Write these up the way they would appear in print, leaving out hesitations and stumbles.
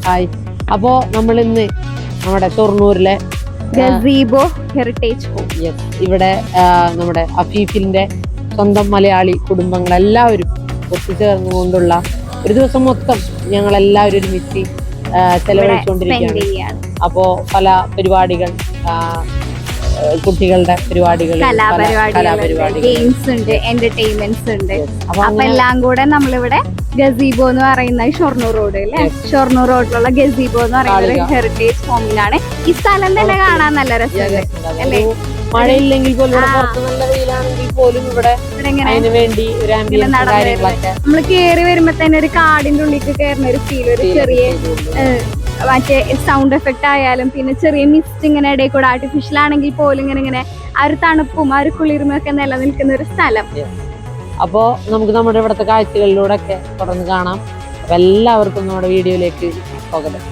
Hi. അപ്പോ നമ്മൾ ഇന്ന് നമ്മുടെ ഷൊർണൂരിലെ ഗസീബോ ഹെറിറ്റേജ് ഹോം, ഇവിടെ നമ്മുടെ അഫീഫിന്റെ സ്വന്തം മലയാളി കുടുംബങ്ങളെല്ലാവരും ഒത്തുചേർന്നുകൊണ്ടുള്ള ഒരു ദിവസം മൊത്തം ഞങ്ങളെല്ലാവരും ഒരുമിച്ച് ചെലവഴിച്ചുകൊണ്ടിരിക്കുകയാണ്. അപ്പോ പല പരിപാടികൾ, കുട്ടികളുടെ പരിപാടികൾ, കലാപരിപാടികൾ, ഗെയിംസ് ഉണ്ട്, എന്റർടൈൻമെന്റ്സ് ഉണ്ട്. അപ്പൊ എല്ലാം കൂടെ നമ്മളിവിടെ ഗസീബോ എന്ന് പറയുന്ന ഷൊർണൂർ റോഡ് അല്ലെ, ഷൊർണൂർ റോഡിലുള്ള ഗസീബോ എന്ന് പറയുന്ന ഹെറിറ്റേജ് ഹോമിലാണ്. ഈ സ്ഥലം തന്നെ കാണാൻ നല്ല രസമുണ്ട് അല്ലേ? മഴയില്ലെങ്കിൽ പോലും നല്ല വെയിലാണെങ്കിൽ പോലും ഇവിടെ അതിന് വേണ്ടി ഒരു ആംബിയൻസ് കാര്യങ്ങളൊക്കെ. നമ്മൾ കേറി വരുമ്പോ തന്നെ ഒരു കാടിന്റെ ഉള്ളിലേക്ക് കയറുന്ന ഒരു ഫീൽ, ഒരു ചെറിയ മറ്റേ സൗണ്ട് എഫക്റ്റ് ആയാലും പിന്നെ ചെറിയ മിസ്റ്റ് ഇങ്ങനെ ഇടയിൽ കൂടെ ആർട്ടിഫിഷ്യൽ ആണെങ്കിൽ പോലും ഇങ്ങനെ ആ ഒരു തണുപ്പും ആ ഒരു കുളിർമയും ഒക്കെ നിലനിൽക്കുന്ന ഒരു സ്ഥലം. അപ്പോ നമുക്ക് നമ്മുടെ ഇവിടുത്തെ കാഴ്ചകളിലൂടെ ഒക്കെ തുടർന്ന് കാണാം. അപ്പൊ എല്ലാവർക്കും നമ്മുടെ വീഡിയോയിലേക്ക് സ്വാഗതം.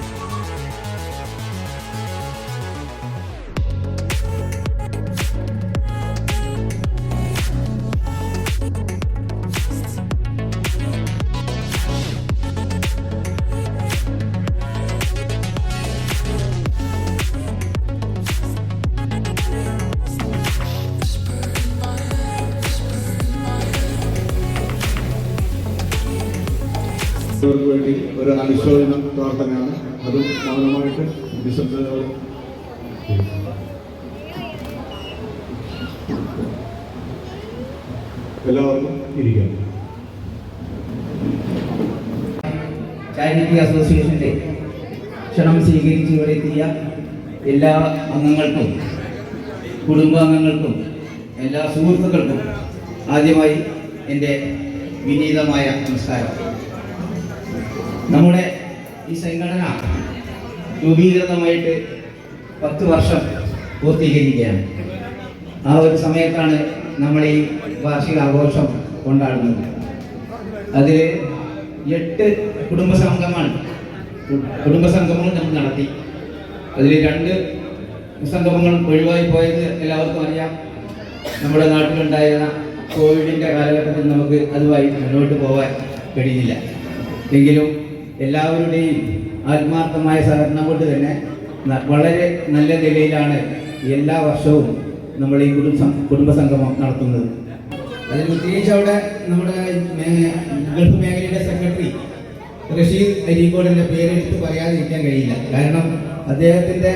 വേണ്ടി ഒരു അനുശോചന പ്രാർത്ഥനയാണ്. അതും മൗനമായിട്ട് നിശബ്ദതയോടെ എല്ലാവർക്കും ഇരിക്കാം. ചാരിറ്റി അസോസിയേഷന്റെ ക്ഷണം സ്വീകരിച്ച് ഇവിടെ എത്തിയ എല്ലാ അംഗങ്ങൾക്കും, കുടുംബാംഗങ്ങൾക്കും, എല്ലാ സുഹൃത്തുക്കൾക്കും ആദ്യമായി എൻ്റെ വിനീതമായ നമസ്കാരം. നമ്മുടെ ഈ സംഘടന രൂപീകൃതമായിട്ട് 10 വർഷം പൂർത്തീകരിക്കുകയാണ്. ആ ഒരു സമയത്താണ് നമ്മൾ ഈ വാർഷിക ആഘോഷം കൊണ്ടാടുന്നത്. അതിൽ 8 കുടുംബസംഗമങ്ങൾ നമ്മൾ നടത്തി. അതിൽ 2 സംഗമങ്ങൾ ഒഴിവായി പോയത് എല്ലാവർക്കും അറിയാം. നമ്മുടെ നാട്ടിലുണ്ടായിരുന്ന കോവിഡിൻ്റെ കാലഘട്ടത്തിൽ നമുക്ക് അതുമായി മുന്നോട്ട് പോകാൻ കഴിയില്ല. എങ്കിലും എല്ലാവരുടെയും ആത്മാർത്ഥമായ സഹകരണം കൊണ്ട് തന്നെ വളരെ നല്ല നിലയിലാണ് എല്ലാ വർഷവും നമ്മൾ ഈ കുടുംബസംഗമം നടത്തുന്നത്. അതിൽ പ്രത്യേകിച്ച് അവിടെ നമ്മുടെ ഗൾഫ് മേഖലയുടെ സെക്രട്ടറി റഷീദ് അരീക്കോടിൻ്റെ പേരെടുത്ത് പറയാതിരിക്കാൻ കഴിയില്ല. കാരണം അദ്ദേഹത്തിൻ്റെ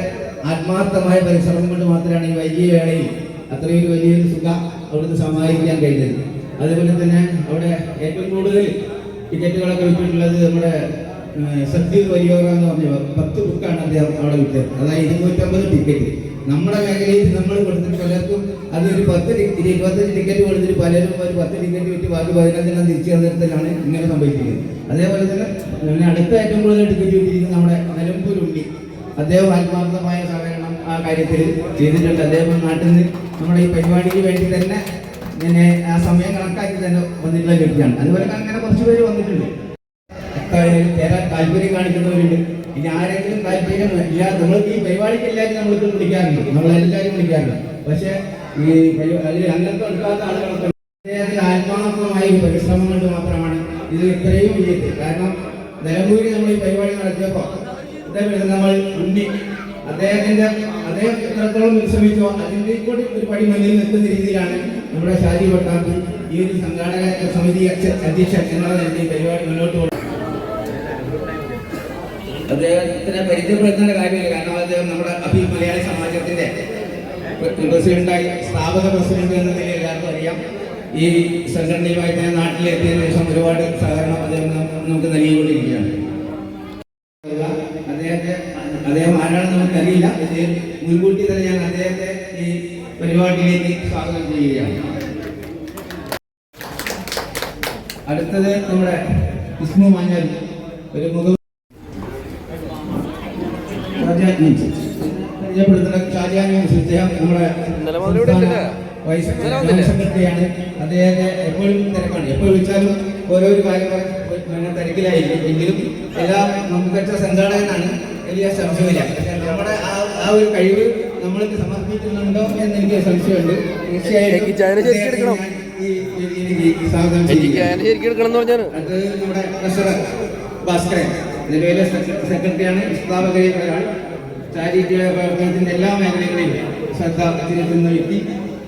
ആത്മാർത്ഥമായ പരിശ്രമം കൊണ്ട് മാത്രമാണ് ഈ വൈകിയ വേളയിൽ അത്രയും വലിയൊരു തുക അവിടുന്ന് സമാഹരിക്കാൻ കഴിഞ്ഞത്. അതുപോലെ തന്നെ അവിടെ ഏറ്റവും കൂടുതൽ ടിക്കറ്റുകളൊക്കെ വിറ്റിട്ടുള്ളത് നമ്മുടെ സത്യു വലിയോറ എന്ന് പറഞ്ഞ 10 ബുക്കാണ് അദ്ദേഹം അവിടെ വിറ്റത്. അതായത് 250 ടിക്കറ്റ്. നമ്മുടെ മേഖലയിൽ നമ്മൾ കൊടുത്തിട്ട് പലർക്കും അതൊരു 25 ടിക്കറ്റ് കൊടുത്തിട്ട് പലരും ഒരു 10 ടിക്കറ്റ് വിറ്റ് ബാക്കി 15 തിരിച്ചു തന്നിടത്തിലാണ് ഇങ്ങനെ സംഭവിച്ചിരിക്കുന്നത്. അതേപോലെ തന്നെ അടുത്ത ഏറ്റവും കൂടുതൽ ടിക്കറ്റ് വിറ്റിരിക്കുന്നത് നമ്മുടെ നിലമ്പൂരുണ്ടി. അദ്ദേഹം ആത്മാർത്ഥമായ സഹകരണം ആ കാര്യത്തിൽ ചെയ്തിട്ടുണ്ട്. അദ്ദേഹം നാട്ടിൽ നിന്ന് നമ്മുടെ ഈ പരിപാടിക്ക് വേണ്ടി തന്നെ ഇങ്ങനെ ആ സമയം കണക്കാക്കി തന്നെ വന്നിട്ടുള്ള വ്യക്തിയാണ്. അതുപോലെ അങ്ങനെ കുറച്ച് പേര് വന്നിട്ടുണ്ട്. തരാൻ താല്പര്യം കാണിക്കുന്നവരുണ്ട്. ഇനി ആരെങ്കിലും താല്പര്യം ഇല്ല, നമ്മൾക്ക് ഈ പരിപാടിക്ക് എല്ലാവരും നമ്മൾക്ക് വിളിക്കാറുണ്ട്, നമ്മളെല്ലാവരും വിളിക്കാറുണ്ട്. പക്ഷേ ഈ അംഗത്വം എടുക്കാത്ത ആളുകളൊക്കെ അദ്ദേഹത്തിന് ആത്മാർത്ഥമായ പരിശ്രമം കൊണ്ട് മാത്രമാണ് ഇത് ഇത്രയും വിജയിച്ചത്. കാരണം നിലമ്പൂരിൽ നമ്മൾ ഈ പരിപാടി നടത്തിയപ്പോൾ നമ്മൾ ഉണ്ണി അദ്ദേഹം എത്രത്തോളം പരിശ്രമിച്ചോ അതിൻ്റെ കൂടി ഒരു പടി മുന്നിൽ നിൽക്കുന്ന രീതിയിലാണ് നമ്മുടെ ഷാജി പട്ടാമ്പി ഈ ഒരു സംഘാടക സമിതി അധ്യക്ഷൻ എന്നുള്ള നിലയിൽ പരിപാടി മുന്നോട്ട് പോകുന്നത്. അദ്ദേഹത്തിനെ പരിചയപ്പെടുത്തേണ്ട കാര്യമില്ല. കാരണം അദ്ദേഹം നമ്മുടെ അഫീഫ് മലയാളി സമാജത്തിന്റെ പ്രസിഡന്റായി, സ്ഥാപക പ്രസിഡന്റ് എന്ന നിലയിൽ എല്ലാവർക്കും അറിയാം. ഈ സംഘടനയുമായി തന്നെ നാട്ടിലെത്തിയതിനു ശേഷം ഒരുപാട് സഹകരണം അദ്ദേഹം നമുക്ക് നൽകിക്കൊണ്ടിരിക്കുകയാണ്. അദ്ദേഹം ആരാണെന്ന് നമുക്കറിയില്ല. മുൻകൂട്ടി തന്നെ ഞാൻ അദ്ദേഹത്തെ ഈ പരിപാടിയിലേക്ക് സ്വാഗതം ചെയ്യുകയാണ്. അടുത്തത് നമ്മുടെ ഇസ്മു മാഞ്ഞാൽ ഒരു മുഖം പരിചയപ്പെടുത്തുന്ന നമ്മുടെ വൈസ് സെക്രട്ടറിയാണ്. അദ്ദേഹത്തെ എപ്പോഴും തിരക്കാണ്, എപ്പോൾ വിളിച്ചാലും ഓരോരോ കാര്യങ്ങൾ തിരക്കിലായിരിക്കും. എങ്കിലും എല്ലാം നമുക്ക് സംഘാടകനാണ്, വലിയ സംശയമില്ല. നമ്മുടെ ആ ഒരു കഴിവ് നമ്മൾക്ക് സമർപ്പിക്കുന്നുണ്ടോ എന്ന് എനിക്ക് സംശയമുണ്ട്. തീർച്ചയായിട്ടും സ്വാഗതം. അത് നമ്മുടെ ട്രഷറർ ഭാസ്കരൻ നിലവിലെ സെക്രട്ടറിയാണ്. സ്ഥാപകരിൽ ഒരാൾ. ചാരിറ്റിയുടെ പ്രവർത്തനത്തിൻ്റെ എല്ലാ മേഖലകളിലും ശ്രദ്ധ ചെലുത്തുന്ന വ്യക്തി,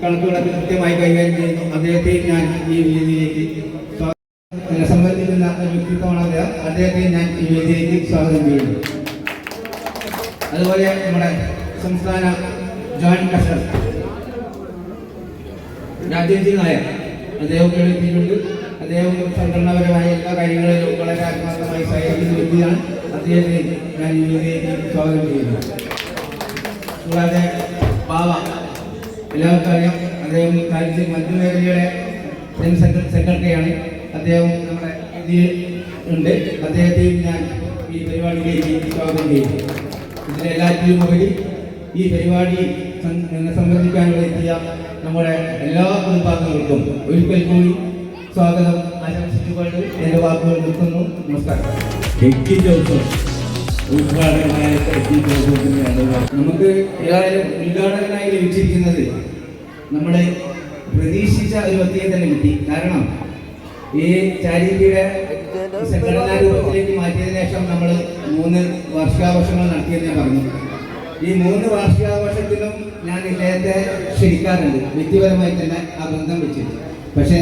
കണക്കുകളൊക്കെ കൃത്യമായി കൈകാര്യം ചെയ്യുന്നു. അദ്ദേഹത്തെ ഞാൻ ഈ വേദിയിലേക്ക് സംബന്ധിക്കുന്ന ഒരു വ്യക്തിത്വമാണ് അദ്ദേഹം. അദ്ദേഹത്തെ ഞാൻ ഈ വേദിയിലേക്ക് സ്വാഗതം ചെയ്യുന്നു. അതുപോലെ നമ്മുടെ സംസ്ഥാന ജോയിന്റ് ട്രഷറർ രാജേന്ദ്രൻ നായർ, അദ്ദേഹം എത്തിയിട്ടുണ്ട്. അദ്ദേഹം സംഘടനാപരമായ എല്ലാ കാര്യങ്ങളിലും വളരെ ആത്മാർത്ഥമായി സഹായിക്കുന്ന വ്യക്തിയാണ്. അദ്ദേഹത്തെ ഞാൻ ഈ വേദിയിലേക്ക് സ്വാഗതം ചെയ്യുന്നു. കൂടാതെ ബാബ, എല്ലാവർക്കും അറിയാം, അദ്ദേഹം മന്ത്രിമേഖലയുടെ സെക്രട്ടറിയാണ്. അദ്ദേഹം നമ്മുടെ ഇതിൽ ഉണ്ട്. അദ്ദേഹത്തെയും ഞാൻ ഈ പരിപാടിയിലേക്ക് സ്വാഗതം ചെയ്യുന്നു. ഇതിലെല്ലാറ്റിലും ഉപരി ഈ പരിപാടി സംബന്ധിക്കാനുള്ള എത്തിയ നമ്മുടെ എല്ലാ കുടുംബാംഗങ്ങൾക്കും ഒരിക്കൽ കൂടി സ്വാഗതം ആശംസിച്ചുകൊണ്ട് എൻ്റെ വാക്കുകൾ നിർത്തുന്നു. നമസ്കാരം. നമുക്ക് ഏതായാലും ഉദ്ഘാടകനായി ലഭിച്ചിരിക്കുന്നത് നമ്മുടെ പ്രതീക്ഷിച്ച ഒരു വ്യക്തിയെ തന്നെ കിട്ടി. കാരണം ഈ ചാരിറ്റിയുടെ സംഘടനാ രൂപത്തിലേക്ക് മാറ്റിയതിനു ശേഷം നമ്മൾ 3 വാർഷികാഘോഷങ്ങൾ നടത്തിയെന്ന് ഞാൻ പറഞ്ഞു. ഈ 3 വാർഷികാഘോഷത്തിലും ഞാൻ ഇദ്ദേഹത്തെ ക്ഷണിക്കാറുണ്ട്, വ്യക്തിപരമായി തന്നെ ആ ബന്ധം വെച്ചിട്ട്. പക്ഷേ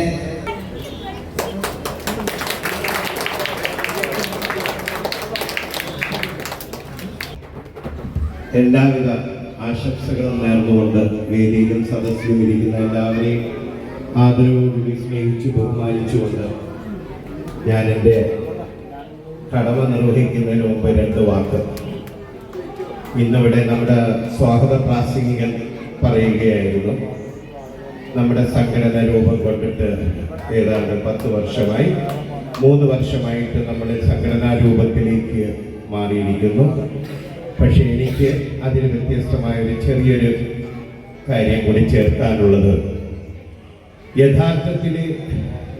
എല്ലാവിധ ആശംസകളും നേർന്നുകൊണ്ട് വേദിയിലും സദസ്സിലും ഇരിക്കുന്ന എല്ലാവരെയും ആദരവോടുകൂടി സ്നേഹിച്ചു ബഹുമാനിച്ചുകൊണ്ട് ഞാൻ എൻ്റെ കടമ നിർവഹിക്കുന്നതിന് മുമ്പ് 2 വാക്ക് ഇന്നിവിടെ നമ്മുടെ സ്വാഗത പ്രാസംഗികൻ പറയുകയായിരുന്നു. നമ്മുടെ സംഘടന രൂപം കൊണ്ടിട്ട് ഏതാണ്ട് 10 വർഷമായി. 3 വർഷമായിട്ട് നമ്മൾ സംഘടനാ രൂപത്തിലേക്ക് മാറിയിരിക്കുന്നു. പക്ഷേ എനിക്ക് അതിന് വ്യത്യസ്തമായ ഒരു ചെറിയൊരു കാര്യം കൂടി ചേർക്കാനുള്ളത്, യഥാർത്ഥത്തിൽ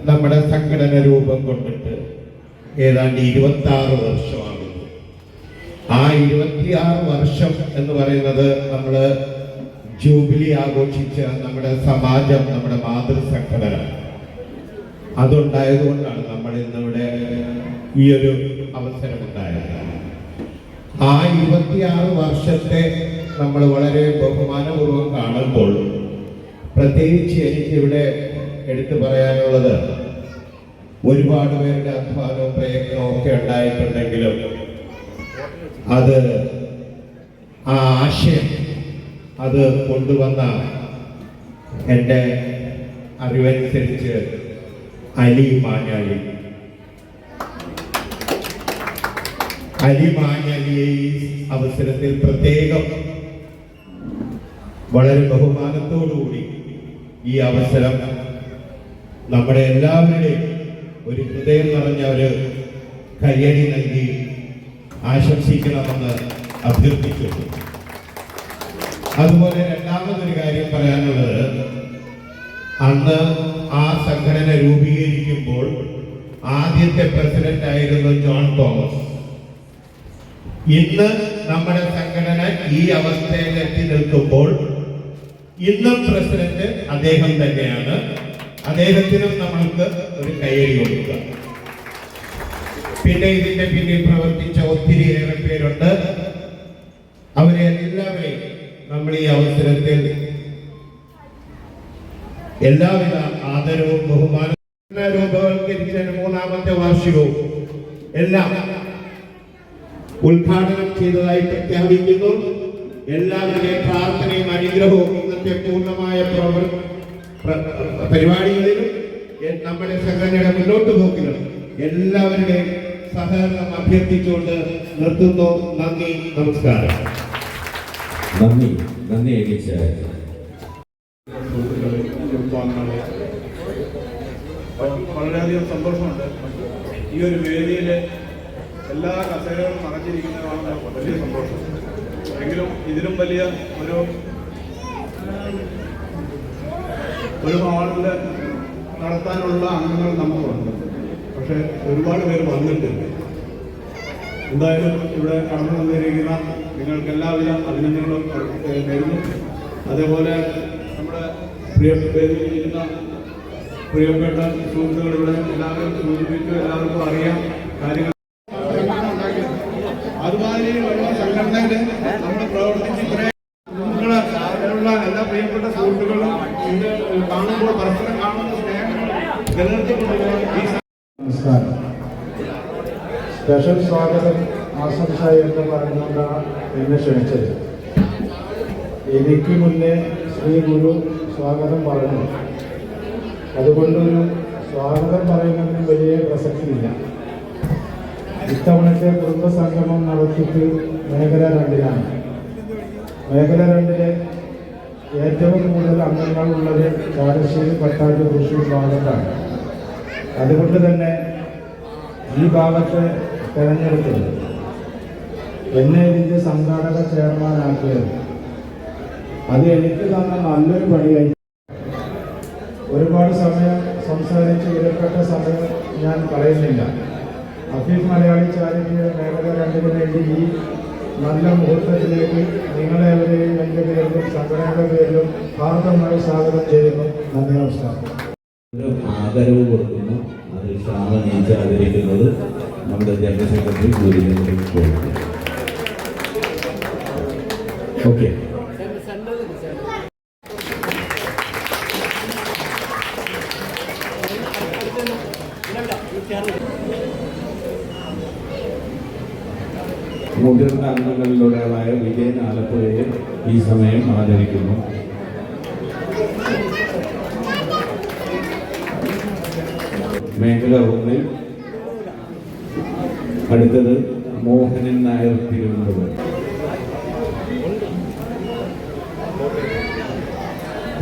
നമ്മുടെ സംഘടന രൂപം കൊണ്ടിട്ട് ഏതാണ്ട് 26 വർഷമാകുന്നു. ആ 26 വർഷം എന്ന് പറയുന്നത് നമ്മൾ ജൂബിലി ആഘോഷിച്ച നമ്മുടെ സമാജം, നമ്മുടെ മാതൃസംഘടന അതുണ്ടായതുകൊണ്ടാണ് നമ്മൾ ഇന്നിവിടെ ഈ ഒരു അവസരമുണ്ടായത്. ആ 26 വർഷത്തെ നമ്മൾ വളരെ ബഹുമാനപൂർവ്വം കാണുമ്പോൾ പ്രത്യേകിച്ച് എനിക്കിവിടെ എടുത്തു പറയാനുള്ളത്, ഒരുപാട് പേരുടെ അധ്വാനവും പ്രയത്നവും ഒക്കെ ഉണ്ടായിട്ടുണ്ടെങ്കിലും അത് ആ ആശയം അത് കൊണ്ടുവന്ന എൻ്റെ അറിവനുസരിച്ച് അലി മാഞ്ഞാലി ഈ അവസരത്തിൽ പ്രത്യേകം വളരെ ബഹുമാനത്തോടുകൂടി ഈ അവസരം നമ്മുടെ എല്ലാവരുടെയും ഒരു ഹൃദയം നിറഞ്ഞ ഒരു കയ്യടി നൽകി ആശംസിക്കണമെന്ന് അഭ്യർത്ഥിക്കുന്നു. അതുപോലെ രണ്ടാമതൊരു കാര്യം പറയാനുള്ളത്, അന്ന് ആ സംഘടന രൂപീകരിക്കുമ്പോൾ ആദ്യത്തെ പ്രസിഡന്റ് ആയിരുന്നു ജോൺ തോമസ്. ഇന്ന് നമ്മുടെ സംഘടന ഈ അവസ്ഥയിൽ എത്തി നിൽക്കുമ്പോൾ ഇന്നും പ്രസിഡന്റ് അദ്ദേഹം തന്നെയാണ്. അദ്ദേഹത്തിനും നമ്മൾക്ക് ഒരു കയ്യടി കൊടുക്കുക. പിന്നെ ഇതിന്റെ പിന്നിൽ പ്രവർത്തിച്ച ഒത്തിരിയേറെ പേരുണ്ട്. അവരെ എല്ലാവരെയും നമ്മൾ ഈ അവസരത്തിൽ എല്ലാവിധ ആദരവും ബഹുമാനവും രൂപവൽക്കരിച്ച 3ാമത്തെ വാർഷികവും എല്ലാം ഉദ്ഘാടനം ചെയ്തതായി പ്രഖ്യാപിക്കുന്നു. എല്ലാവരുടെയും പ്രാർത്ഥനയും അനുഗ്രഹവും ഇന്നത്തെ പൂർണ്ണമായ പരിപാടികളിലും നമ്മുടെ സംഘടനയുടെ മുന്നോട്ട് പോക്കിലും എല്ലാവരുടെയും സഹകരണം അഭ്യർത്ഥിച്ചുകൊണ്ട് നിർത്തുന്നു. നന്ദി, നമസ്കാരം. നന്ദി ഏകീച്ച വളരെയധികം സന്തോഷമുണ്ട്. ഈ ഒരു വേദിയിൽ എല്ലാ കസേരകളും നിറഞ്ഞിരിക്കുന്നതാണ് വലിയ സന്തോഷം. എങ്കിലും ഇതിലും വലിയ ഒരു ഹാളിൽ നടത്താനുള്ള അംഗങ്ങൾ നമുക്കുണ്ട്. പക്ഷെ ഒരുപാട് പേര് വന്നിട്ടുണ്ട്. എന്തായാലും ഇവിടെ കടന്നു വന്നിരിക്കുന്ന നിങ്ങൾക്ക് എല്ലാവിധ അഭിനന്ദനങ്ങളും നേരുന്നു. അതേപോലെ നമ്മുടെ പ്രിയപ്പെട്ട സുഹൃത്തുക്കൾ ഇവിടെ എല്ലാവരും സൂചിപ്പിച്ചു, എല്ലാവർക്കും അറിയാം കാര്യങ്ങൾ. സ്പെഷ്യൽ സ്വാഗതം ആശംസ എന്ന് പറഞ്ഞുകൊണ്ടാണ് എന്നെ ക്ഷണിച്ചത്. എനിക്ക് മുന്നേ ശ്രീ ഗുരു സ്വാഗതം പറഞ്ഞു. അതുകൊണ്ടൊരു സ്വാഗതം പറയുന്നതിന് വലിയ പ്രസക്തിയില്ല. ഇത്തവണത്തെ കുടുംബസംഗമം നടത്തിയിട്ട് മേഖല 2-ലാണ്. മേഖല 2-ലെ ഏറ്റവും കൂടുതൽ അംഗങ്ങളുള്ളത് ചാലശ്ശേരി, പട്ടാമ്പി, തൃശ്ശൂർ ഭാഗത്താണ്. അതുകൊണ്ട് തന്നെ ഈ ഭാഗത്തെ തെരഞ്ഞെടുത്തത് എന്നെ ഇതിൻ്റെ സംഘാടക ചെയർമാനാക്കിയത് അത് എനിക്ക് തന്ന നല്ലൊരു പണിയായി. ഒരുപാട് സമയം സംസാരിച്ച് വിലപ്പെട്ട സമയം ഞാൻ കളയുന്നില്ല. അഫീഫ് മലയാളി ചാരിറ്റിയുടെ മേഖല 2-ന് വേണ്ടി ഈ നല്ല മുഹൂർത്തത്തിലേക്ക് നിങ്ങളെവരെയും എൻ്റെ പേരിലും സംഘടനയുടെ പേരിലും ഹാർദമായി സ്വാഗതം ചെയ്യുന്നു. നന്ദി, നമസ്കാരം. ആദരവ് കൊടുക്കുന്നു. അത് ക്ഷാമ നീച്ച് ആദരിക്കുന്നത് നമ്മുടെ ജനറൽ സെക്രട്ടറി ഗുരുജനങ്ങൾക്ക് കൊടുക്കും. ഓക്കെ. മുതിർന്ന അംഗങ്ങളിലൊരാളായ വിജയൻ ആലപ്പുഴയെ ഈ സമയം ആദരിക്കുന്നു. മേഖല 1-ൽ അടുത്തത് മോഹനൻ നായർ, തിരുവനന്തപുരം.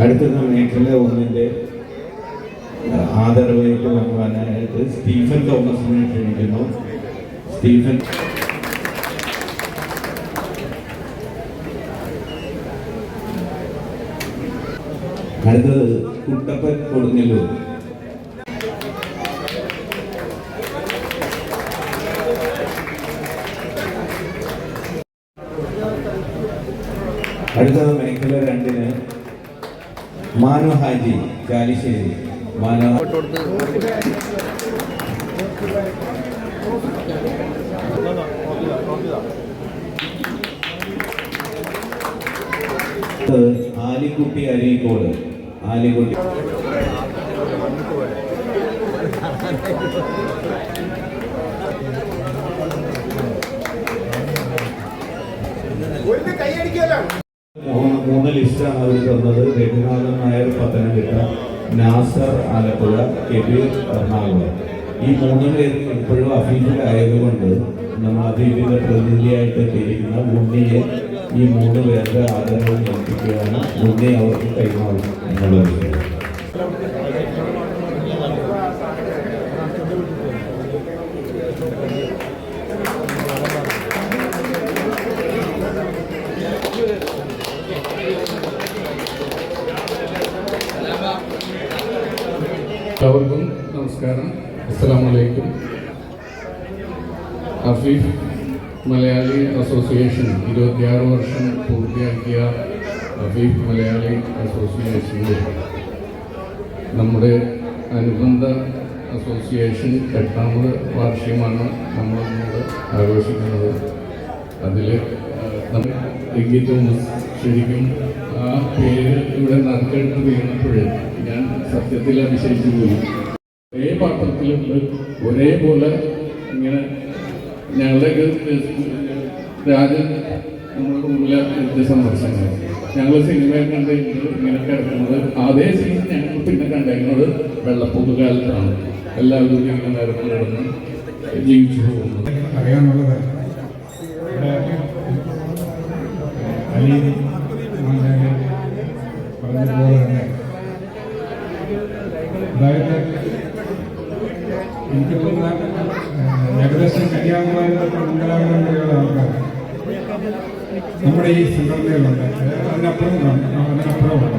അടുത്തത് മേഖല 1-ന്റെ ആദരവേറ്റ് വാങ്ങുവാനായിട്ട് സ്റ്റീഫൻ തോമസിനെ ക്ഷണിക്കുന്നു. സ്റ്റീഫൻ. അടുത്തത് കുട്ടപ്പൻ, കൊടുങ്ങല്ലൂർ. അടുത്തത് മേഖല 2-ന് മാനു ഹാജി, ചാലിശ്ശേരി. ആലിക്കുട്ടി, അരീക്കോട്. ആലിക്കുട്ടി. മൂന്ന് ലിസ്റ്റാണ് അവർ തന്നത്. രഘുനാഥൻ നായർ, പത്തനംതിട്ട; നാസർ, ആലപ്പുഴ; കെബീർ, എറണാകുളം. ഈ 3 പേര് ഇപ്പോഴും അഫീഫിലായതുകൊണ്ട് നമ്മൾ അഫീഫിന്റെ പ്രതിനിധിയായിട്ട് എത്തിയിരിക്കുന്ന ഉണ്ണിയെ ഈ 3 പേരുടെ ആദരവ് നൽകിക്കുകയാണ്. ഉണ്ണി അവർക്ക് കൈമാറും എന്നുള്ള വിഷയം. എല്ലാവർക്കും നമസ്കാരം. അസ്സലാമു അലൈക്കും. അഫീഫ് മലയാളി അസോസിയേഷൻ 26 വർഷം പൂർത്തിയാക്കിയ അഫീഫ് മലയാളി അസോസിയേഷൻ്റെ നമ്മുടെ അനുബന്ധ അസോസിയേഷൻ 8ാമത് വാർഷികമാണ് നമ്മളിവിടെ ആഘോഷിക്കുന്നത്. അതിൽ തോമസ് ശരിക്കും ആ പേര് ഇവിടെ നറുക്കെടുത്ത് വീണപ്പോൾ ഞാൻ സത്യത്തിൽ അതിശയിച്ചു പോയി. ഒരേ പാത്രത്തിലുണ്ട്, ഒരേപോലെ ഇങ്ങനെ ഞങ്ങളുടെയൊക്കെ രാജൻ നമ്മുടെ റൂമിലെ സന്ദർശനങ്ങൾ ഞങ്ങൾ സിനിമയിൽ കണ്ടിട്ട് ഇങ്ങനെ കിടക്കുന്നത് അതേ സീൻ ഞങ്ങൾ പിന്നെ കണ്ടിരുന്നത് വെള്ളപ്പൊക്ക കാലത്താണ്. എല്ലാവരും ഇങ്ങനെ നേരത്തെ കിടന്ന് ജീവിച്ചു പോകുന്നത്. അറിയാനുള്ളത് പറഞ്ഞതുപോലെ തന്നെ അതായത് എനിക്ക് തോന്നുന്ന ഏകദേശം കന്യാകുമാരിയിലൊക്കെ മംഗലാപുരമുള്ള ആൾക്കാർ നമ്മുടെ ഈ സംഘടനകളുണ്ട്. അതിനപ്പുറമുണ്ട്.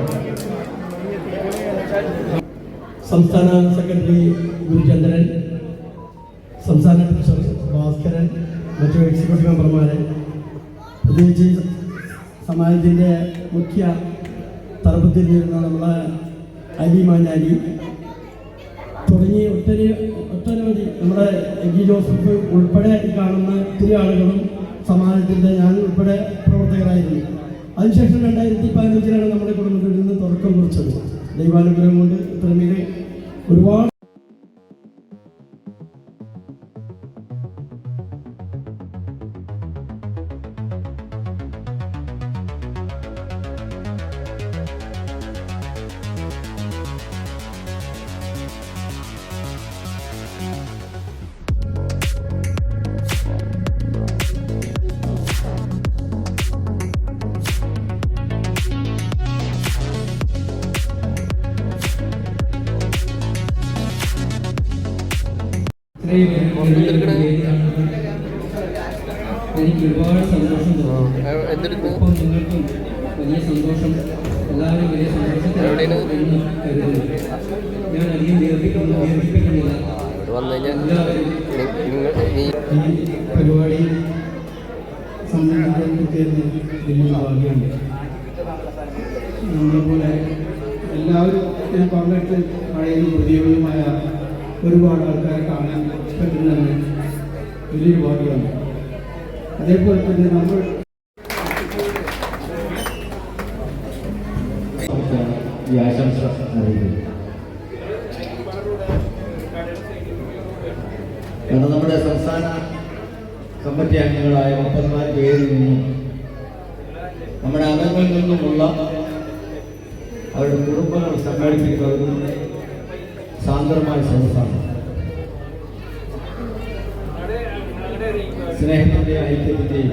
സംസ്ഥാന സെക്രട്ടറി ഗുരുചന്ദ്രൻ, സംസ്ഥാന ട്രഷറർ ഭാസ്കരൻ, മറ്റു എക്സിക്യൂട്ടീവ് മെമ്പർമാരെ, പ്രത്യേകിച്ച് സമാജത്തിൻ്റെ മുഖ്യ തലപ്പത്തിരുന്ന നമ്മളെ അലി മാഞ്ഞാലി തുടങ്ങി ഒട്ടനവധി നമ്മുടെ എഗി ജോസഫ് ഉൾപ്പെടെ കാണുന്ന ഒത്തിരി ആളുകളും സമാജത്തിൻ്റെ ഞാൻ ഉൾപ്പെടെ പ്രവർത്തകരായിരുന്നു. അതിനുശേഷം 2015 നമ്മുടെ കുടുംബത്തിൽ നിന്ന് തുടക്കം കുറിച്ചത്. ദൈവാനുഗ്രഹം കൊണ്ട് ഇത്രമേൽ ഒരുപാട് എനിക്ക് ഒരുപാട് സന്തോഷം തോന്നുന്നു. ഒപ്പം നിങ്ങൾക്കും വലിയ സന്തോഷം, എല്ലാവരും വലിയ സന്തോഷത്തിലാണ് എന്ന് കരുതുന്നു. ഞാൻ അധികം ദീർഘിപ്പിക്കുന്നില്ല. എല്ലാവരും ഈ പരിപാടിയിൽ സംബന്ധിക്കുന്ന വലിയ ഭാഗ്യമുണ്ട്. നമ്മളെപ്പോലെ എല്ലാവരും ഇതിൽ പങ്കെടുത്ത് പഴയതും പുതിയതുമായ ഒരുപാട് ആൾക്കാരെ കാണാൻ പറ്റുന്നത് വലിയൊരു ഭാഗ്യമാണ്. അതേപോലെ തന്നെ നമ്മൾ ഈ ആശംസ അറിയിക്കുന്നു. കാരണം നമ്മുടെ സംസ്ഥാന കമ്മിറ്റി അംഗങ്ങളായ 34 പേരിൽ നിന്നും നമ്മുടെ അംഗങ്ങളിൽ നിന്നുമുള്ള അവരുടെ കുടുംബങ്ങൾ സംഘടിപ്പിക്കുന്നത് സാന്ദ്രമായ സദസ്സാണ്. സ്നേഹത്തിൻ്റെ ഐക്യത്തിൻ്റെയും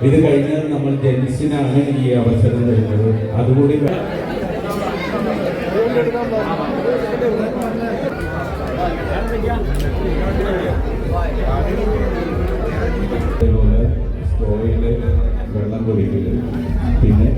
ഇത് കഴിഞ്ഞാൽ നമ്മൾ ജെൻസിനാണ് ഈ അവസരം തരുന്നത്. അതുകൂടി അതേപോലെ സ്റ്റോയിൽ വെള്ളം കുടിക്കല്, പിന്നെ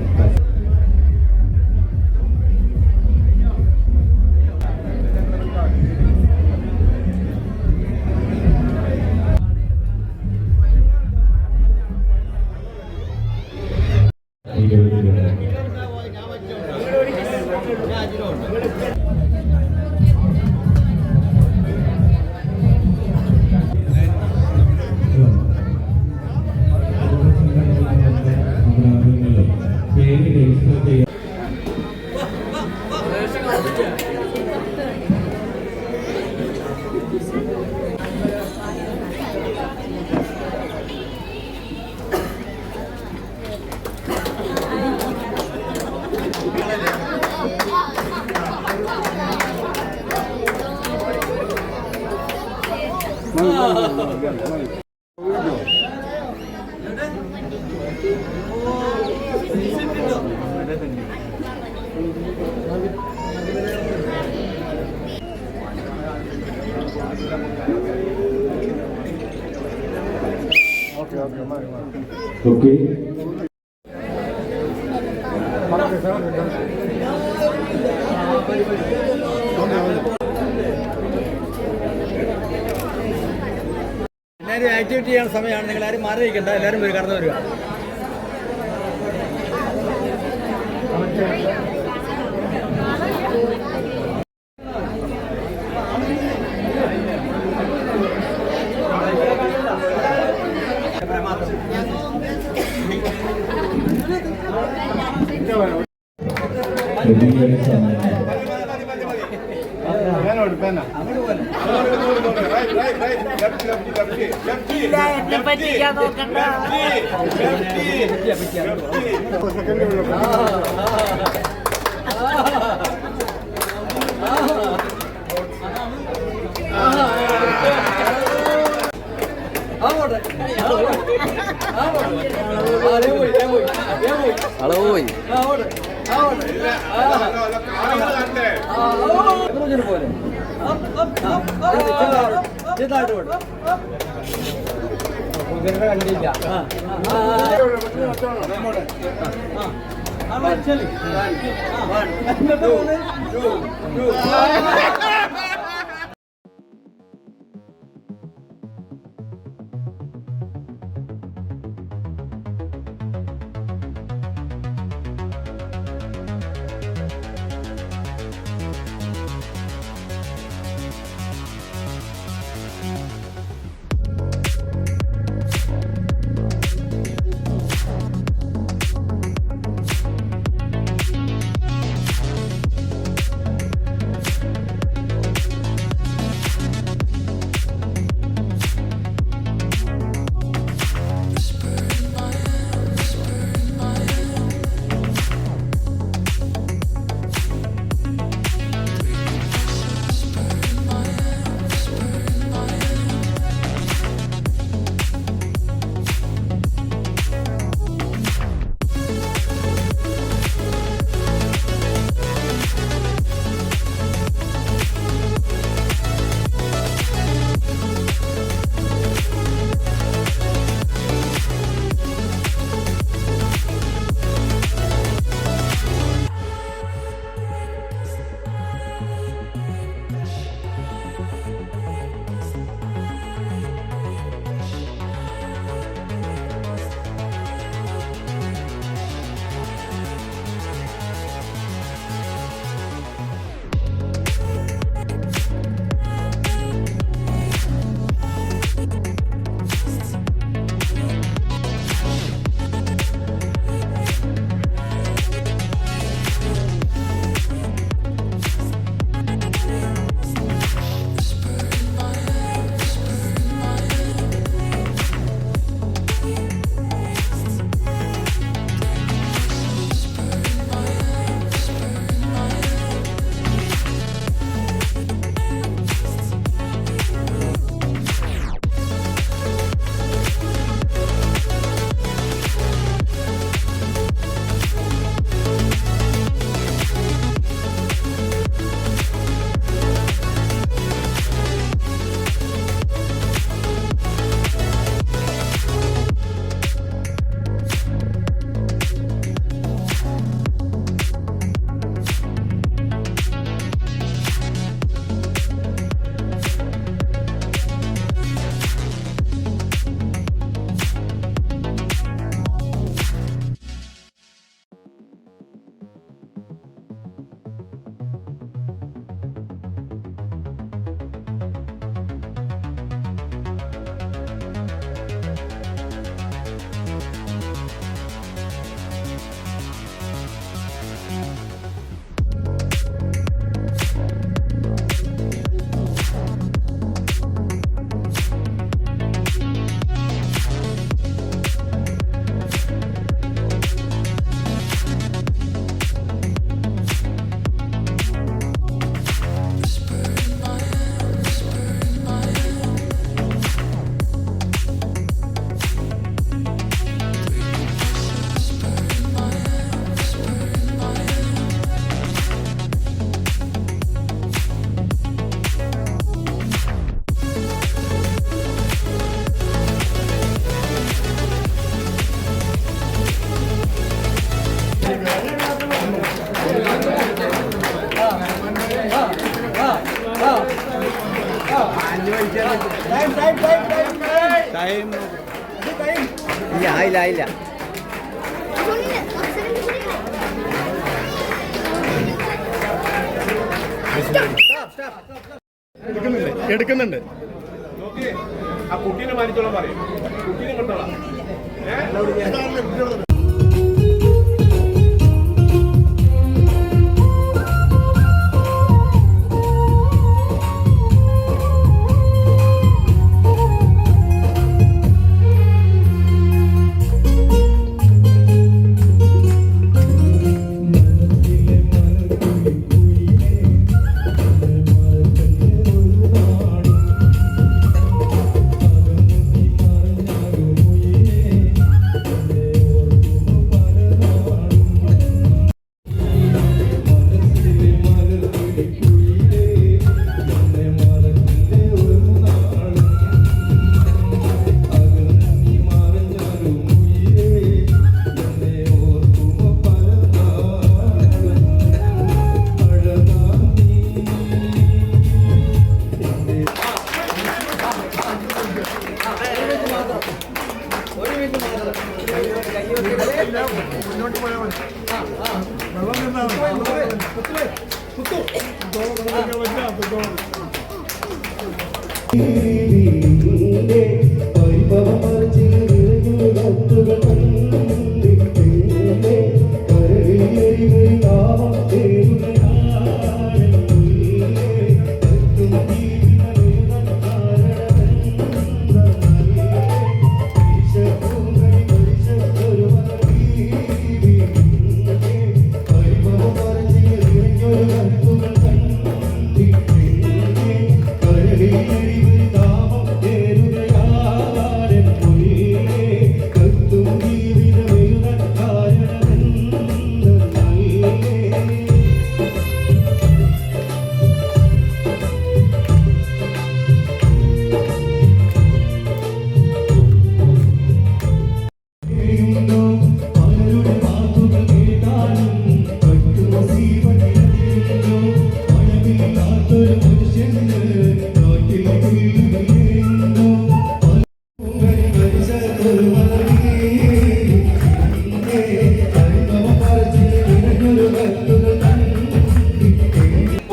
ഓക്കെ. എല്ലാവരും ആക്ടിവിറ്റി ചെയ്യുന്ന സമയമാണ്. നിങ്ങൾ ആരും മാറി നിൽക്കണ്ട, എല്ലാവരും വരും, കടന്നു വരിക. പറ്റിക്കാൻ നോക്കണ്ട. പോയി പോലെ കണ്ടില്ല. ഇല്ല ആയില്ല ആയില്ല. എടുക്കുന്നുണ്ട്. ആ കുട്ടീനെ മാനിച്ചോളാം പറയും. കുട്ടീനെ കൊണ്ടോളാം.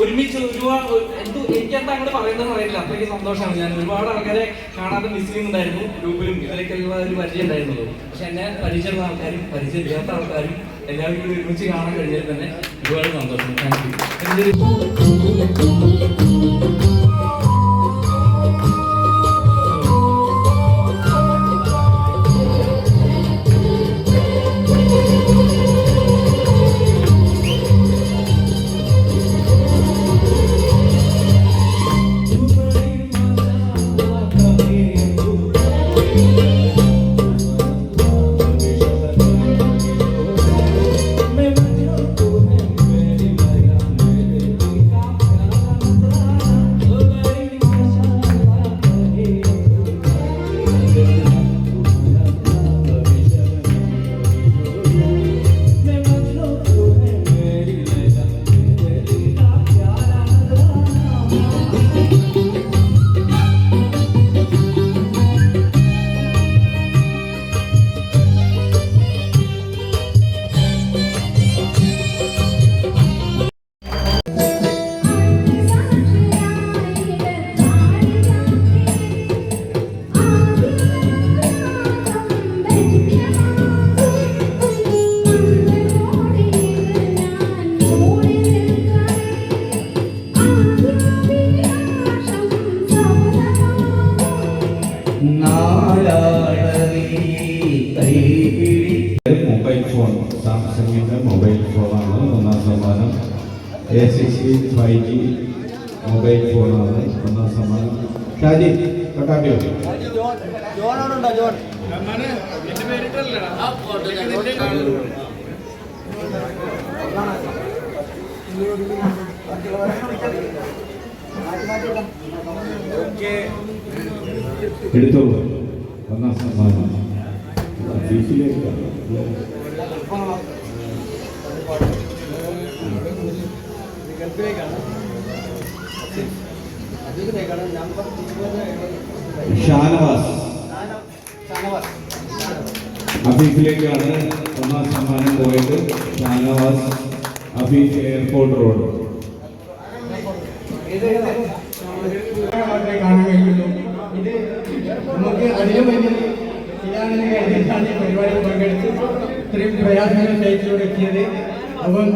ഒരുമിച്ച് എനിക്കെന്താ അങ്ങോട്ട് പറയുന്നത് അറിയില്ല. അത്രയ്ക്ക് സന്തോഷമാണ്. ഞാൻ ഒരുപാട് ആൾക്കാരെ കാണാതെ മിസ് ചെയ്യുന്നുണ്ടായിരുന്നു. ഗ്രൂപ്പിലും ഇതിലേക്കുള്ള ഒരു പരിചയം ഉണ്ടായിരുന്നുള്ളൂ. പക്ഷെ എന്നെ പരിചയമുള്ള ആൾക്കാരും പരിചയമില്ലാത്ത ആൾക്കാരും എല്ലാവരും കൂടി ഒരുമിച്ച് കാണാൻ കഴിഞ്ഞാൽ തന്നെ ഒരുപാട് സന്തോഷം. Thank you. മൊബൈൽ ഫോൺ, സാംസങ്ങിൻ്റെ മൊബൈൽ ഫോണാണ് ഒന്നാം സമ്മാനം. A60 5G മൊബൈൽ ഫോണാണ് ഒന്നാം സമ്മാനം. ഷാജി കൊട്ടാപ്പിയോ എടുത്തോളൂ. ഒന്നാം സമ്മാനം ഷാനവാസ് അഫീഫിലേക്കാണ് ഒന്നാം സമ്മാനം പോയത്. Shanavas, Afeef, airport road. കാണാൻ കഴിയുള്ളൂ. ഇത് നമുക്ക് അതിലും വലിയ ഇതാണെന്ന് കരുതിയിട്ടാണ് പരിപാടിയിൽ പങ്കെടുത്ത് ഇത്രയും പ്രയാസങ്ങൾ സഹിച്ചുകൊണ്ട് എത്തിയത്. അപ്പം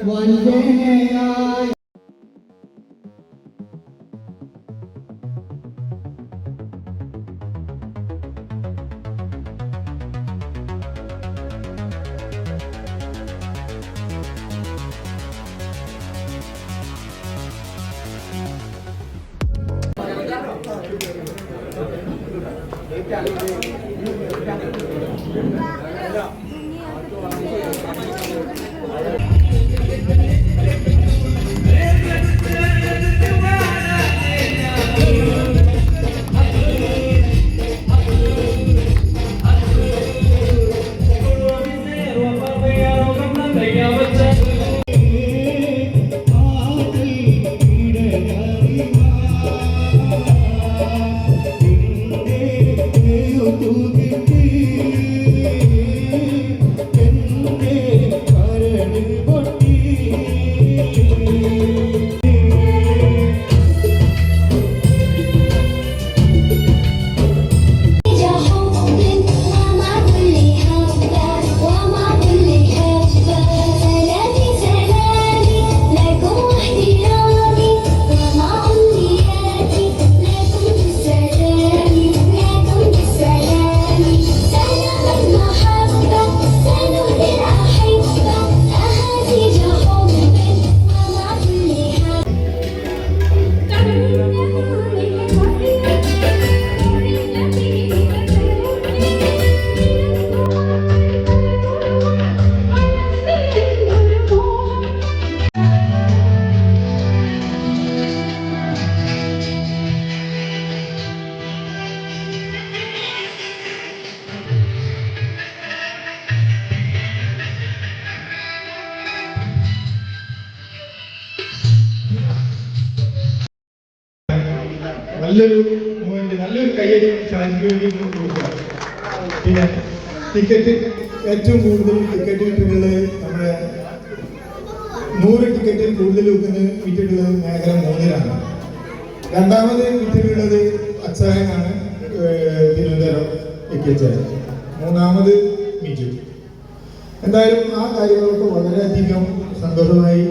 വഞ്ചനയായി നല്ലൊരു കയ്യടി സാധിക്കുകയും കൊടുക്കുക. പിന്നെ ടിക്കറ്റ് ഏറ്റവും കൂടുതൽ ടിക്കറ്റ് വിറ്റുള്ളത് നമ്മുടെ 100 ടിക്കറ്റിൽ കൂടുതൽ വിറ്റിട്ടുള്ളത് മേഖല 3-ലാണ്. രണ്ടാമത് വിറ്റിട്ടുള്ളത് അച്ചായനാണ്, തിരുവനന്തപുരം എത്തിച്ചത്. മൂന്നാമത് മിജു. എന്തായാലും ആ കാര്യങ്ങളൊക്കെ വളരെയധികം സന്തോഷമായി.